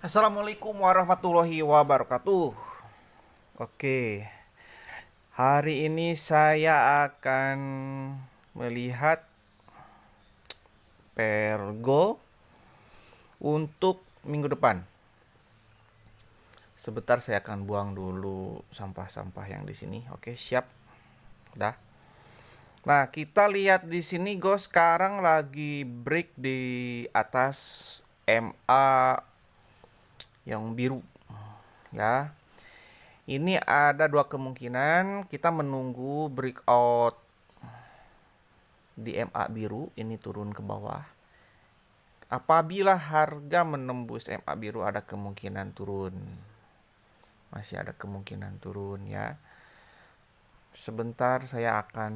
Assalamualaikum warahmatullahi wabarakatuh. Oke, hari ini saya akan melihat Pergo untuk minggu depan. Sebentar saya akan buang dulu sampah-sampah yang di sini. Oke, siap. Udah. Nah, kita lihat di sini Go sekarang lagi break di atas MA yang biru. Ya. Ini ada dua kemungkinan, kita menunggu breakout di MA biru ini turun ke bawah. Apabila harga menembus MA biru ada kemungkinan turun. Masih ada kemungkinan turun ya. Sebentar saya akan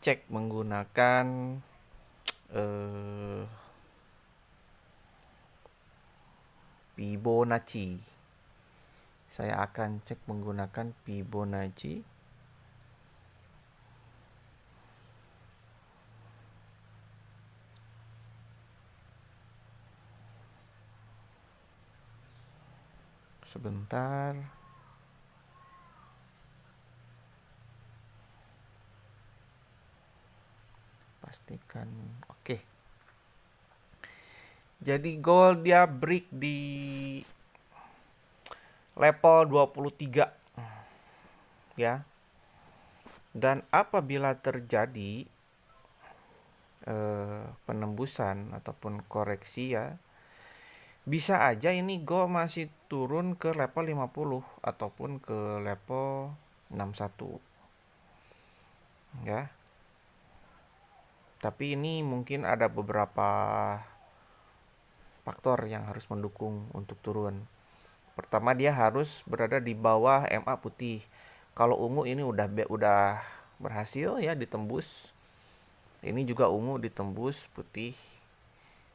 cek menggunakan Fibonacci. Saya akan cek menggunakan Fibonacci. Sebentar. Pastikan oke. Jadi gold dia break di level 23 ya. Dan apabila terjadi penembusan ataupun koreksi ya, bisa aja ini Go masih turun ke level 50 ataupun ke level 61 ya. Tapi ini mungkin ada beberapa faktor yang harus mendukung untuk turun. Pertama, dia harus berada di bawah MA putih. Kalau ungu ini udah berhasil ya ditembus. Ini juga ungu ditembus, putih.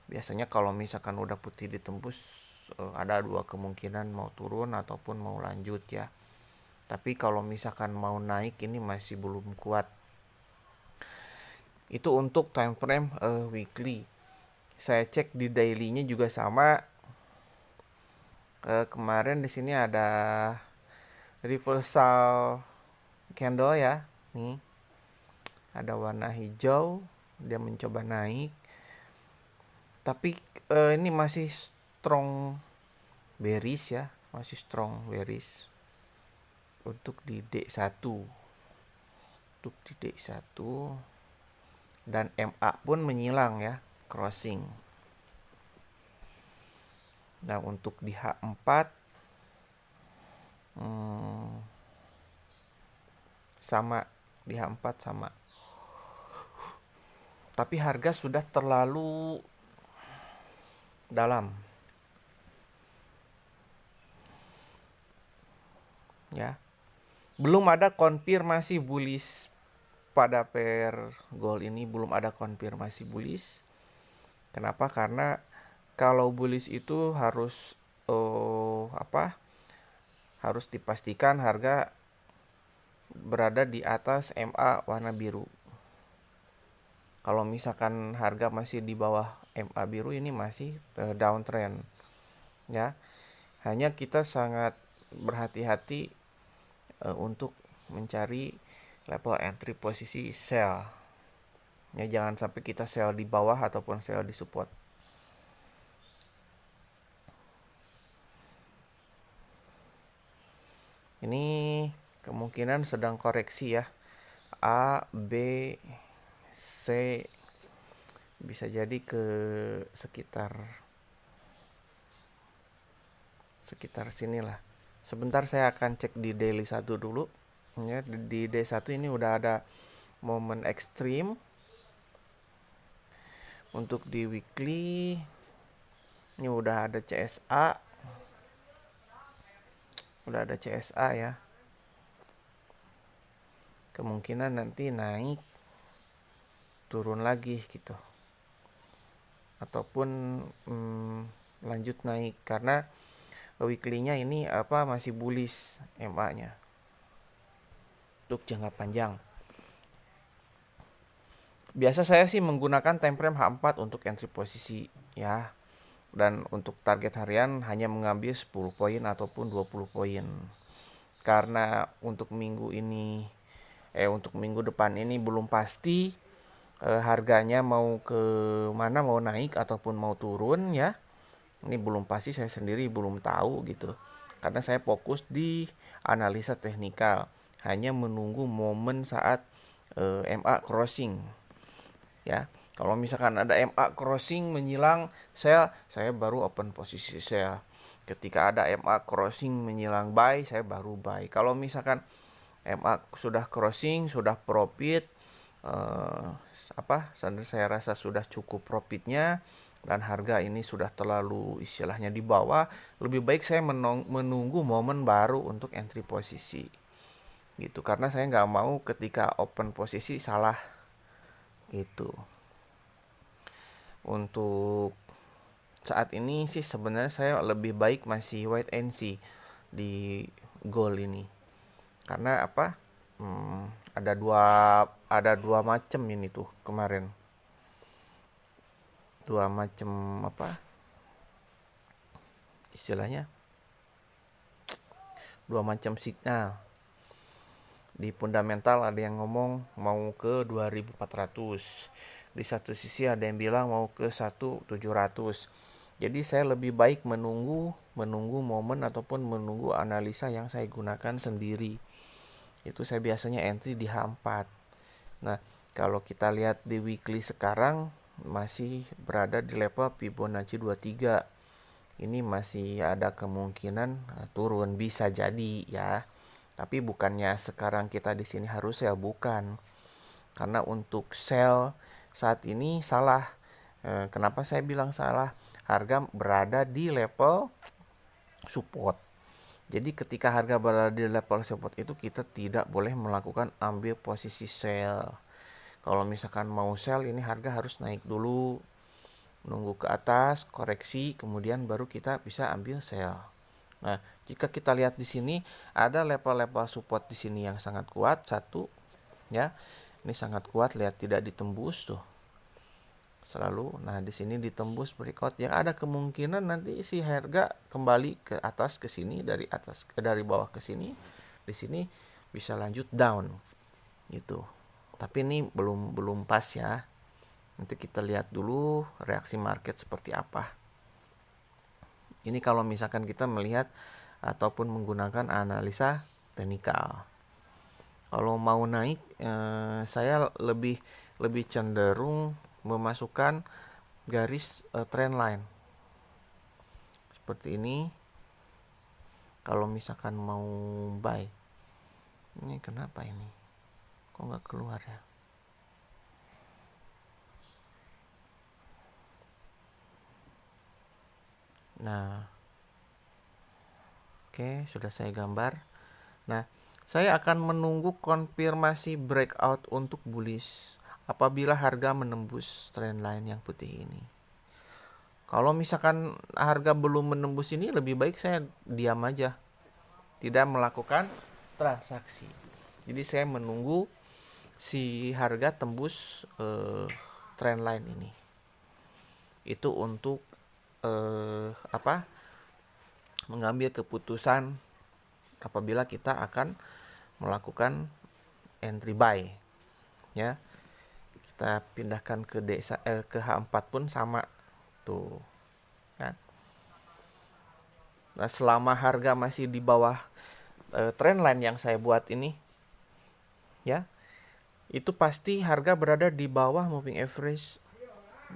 Biasanya kalau misalkan udah putih ditembus ada dua kemungkinan, mau turun ataupun mau lanjut ya. Tapi kalau misalkan mau naik ini masih belum kuat. Itu untuk time frame weekly. Saya cek di daily-nya juga sama. Kemarin di sini ada reversal candle ya. Nih. Ada warna hijau, dia mencoba naik. Tapi ini masih strong bearish ya, masih strong bearish. Untuk di D1. Untuk di D1 dan MA pun menyilang ya, crossing. Nah, untuk di H4 sama, di H4 sama. Tapi harga sudah terlalu dalam. Ya. Belum ada konfirmasi bullish pada pair gold ini, belum ada konfirmasi bullish. Kenapa? Karena kalau bullish itu harus harus dipastikan harga berada di atas MA warna biru. Kalau misalkan harga masih di bawah MA biru ini masih downtrend ya. Hanya kita sangat berhati-hati untuk mencari level entry posisi sell. Ya, jangan sampai kita sell di bawah ataupun sell di support. Ini kemungkinan sedang koreksi ya. A, B, C bisa jadi ke sekitar sinilah. Sebentar saya akan cek di daily 1 dulu. Ya, di D1 ini udah ada momen ekstrim. Untuk di weekly ini udah ada CSA. Udah ada CSA ya. Kemungkinan nanti naik turun lagi gitu. Ataupun lanjut naik karena weekly-nya ini masih bullish MA-nya. Untuk jangka panjang. Biasa saya sih menggunakan time frame H4 untuk entry posisi ya. Dan untuk target harian hanya mengambil 10 poin ataupun 20 poin. Karena untuk minggu ini untuk minggu depan ini belum pasti harganya mau ke mana, mau naik ataupun mau turun ya. Ini belum pasti, saya sendiri belum tahu gitu. Karena saya fokus di analisa teknikal, hanya menunggu momen saat MA crossing ya. Kalau misalkan ada MA crossing menyilang, saya baru open posisi saya. Ketika ada MA crossing menyilang buy, saya baru buy. Kalau misalkan MA sudah crossing, sudah profit, saya rasa sudah cukup profitnya dan harga ini sudah terlalu istilahnya di bawah, lebih baik saya menunggu momen baru untuk entry posisi gitu. Karena saya nggak mau ketika open posisi salah gitu. Untuk saat ini sih sebenarnya saya lebih baik masih wait and see di gold ini. Karena apa? Ada dua macam ini tuh kemarin. Dua macam apa? Istilahnya dua macam signal. Di fundamental ada yang ngomong mau ke 2400. Di satu sisi ada yang bilang mau ke 1700. Jadi saya lebih baik menunggu momen ataupun menunggu analisa yang saya gunakan sendiri. Itu saya biasanya entry di H4. Nah, kalau kita lihat di weekly sekarang masih berada di level Fibonacci 23. Ini masih ada kemungkinan turun, bisa jadi ya. Tapi bukannya sekarang kita di sini harus sell, bukan. Karena untuk sell saat ini salah. Kenapa saya bilang salah? Harga berada di level support. Jadi ketika harga berada di level support itu kita tidak boleh melakukan ambil posisi sell. Kalau misalkan mau sell, ini harga harus naik dulu, nunggu ke atas, koreksi, kemudian baru kita bisa ambil sell. Nah, jika kita lihat di sini ada level-level support di sini yang sangat kuat, satu ya. Ini sangat kuat, lihat tidak ditembus tuh. Selalu. Nah, di sini ditembus breakout, yang ada kemungkinan nanti si harga kembali ke atas ke sini, dari bawah ke sini. Di sini bisa lanjut down gitu. Tapi ini belum pas ya. Nanti kita lihat dulu reaksi market seperti apa. Ini kalau misalkan kita melihat ataupun menggunakan analisa teknikal. Kalau mau naik, saya lebih cenderung memasukkan garis trend line seperti ini. Kalau misalkan mau buy, ini kenapa ini? Kok nggak keluar ya? Nah, oke, sudah saya gambar. Nah, saya akan menunggu konfirmasi breakout untuk bullish apabila harga menembus trend line yang putih ini. Kalau misalkan harga belum menembus ini, lebih baik saya diam aja, tidak melakukan transaksi. Jadi saya menunggu si harga tembus trend line ini. Itu untuk mengambil keputusan apabila kita akan melakukan entry buy ya. Kita pindahkan ke ke H4 pun sama tuh kan. Nah, selama harga masih di bawah trend line yang saya buat ini ya, itu pasti harga berada di bawah moving average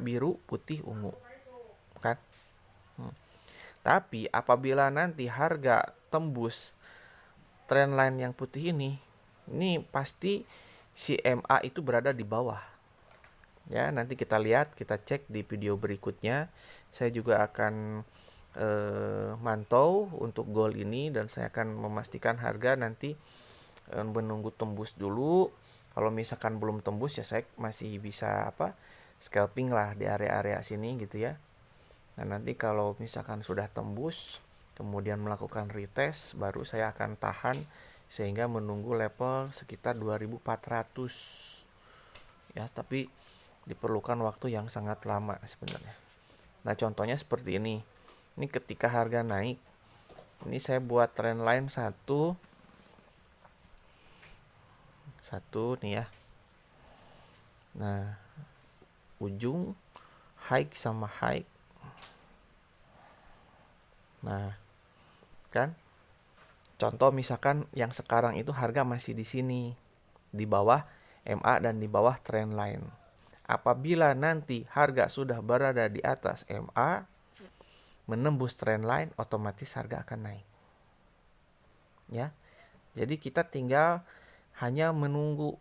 biru, putih, ungu kan. Tapi apabila nanti harga tembus trend line yang putih ini pasti si MA itu berada di bawah. Ya, nanti kita lihat, kita cek di video berikutnya. Saya juga akan mantau untuk gold ini dan saya akan memastikan harga nanti menunggu tembus dulu. Kalau misalkan belum tembus ya saya masih bisa scalping lah di area-area sini gitu ya. Nah, nanti kalau misalkan sudah tembus kemudian melakukan retest, baru saya akan tahan sehingga menunggu level sekitar 2400 ya. Tapi diperlukan waktu yang sangat lama sebenarnya. Nah, contohnya seperti ini. Ini ketika harga naik. Ini saya buat trend line satu nih ya. Nah, ujung high sama high. Nah, kan? Contoh misalkan yang sekarang itu harga masih di sini, di bawah MA dan di bawah trend line. Apabila nanti harga sudah berada di atas MA, menembus trend line, otomatis harga akan naik. Ya. Jadi kita tinggal hanya menunggu.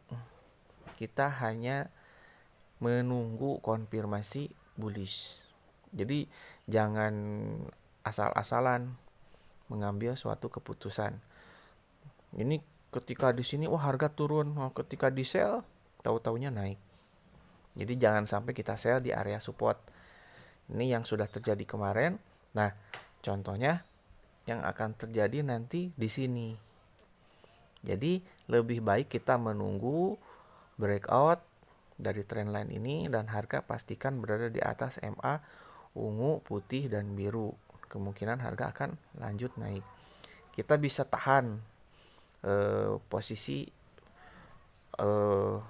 Kita hanya menunggu konfirmasi bullish. Jadi jangan asal-asalan mengambil suatu keputusan. Ini ketika di sini harga turun, ketika di sell tahu-taunya naik. Jadi jangan sampai kita sell di area support. Ini yang sudah terjadi kemarin. Nah, contohnya yang akan terjadi nanti di sini. Jadi lebih baik kita menunggu breakout dari trend line ini dan harga pastikan berada di atas MA ungu, putih, dan biru. Kemungkinan harga akan lanjut naik. Kita bisa tahan posisi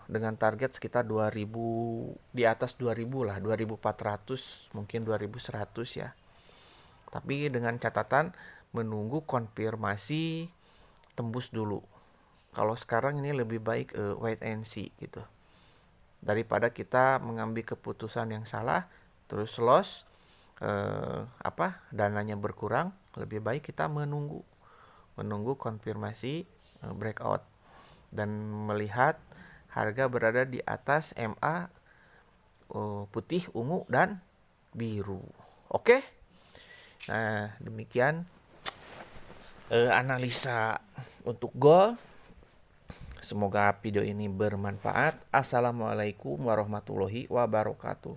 dengan target sekitar 2000, di atas 2000 lah, 2400, mungkin 2100 ya. Tapi dengan catatan menunggu konfirmasi tembus dulu. Kalau sekarang ini lebih baik wait and see gitu. Daripada kita mengambil keputusan yang salah terus loss, dananya berkurang, lebih baik kita menunggu konfirmasi breakout dan melihat harga berada di atas MA putih, ungu, dan biru. Oke. Nah, demikian analisa untuk gold. Semoga video ini bermanfaat. Assalamualaikum warahmatullahi wabarakatuh.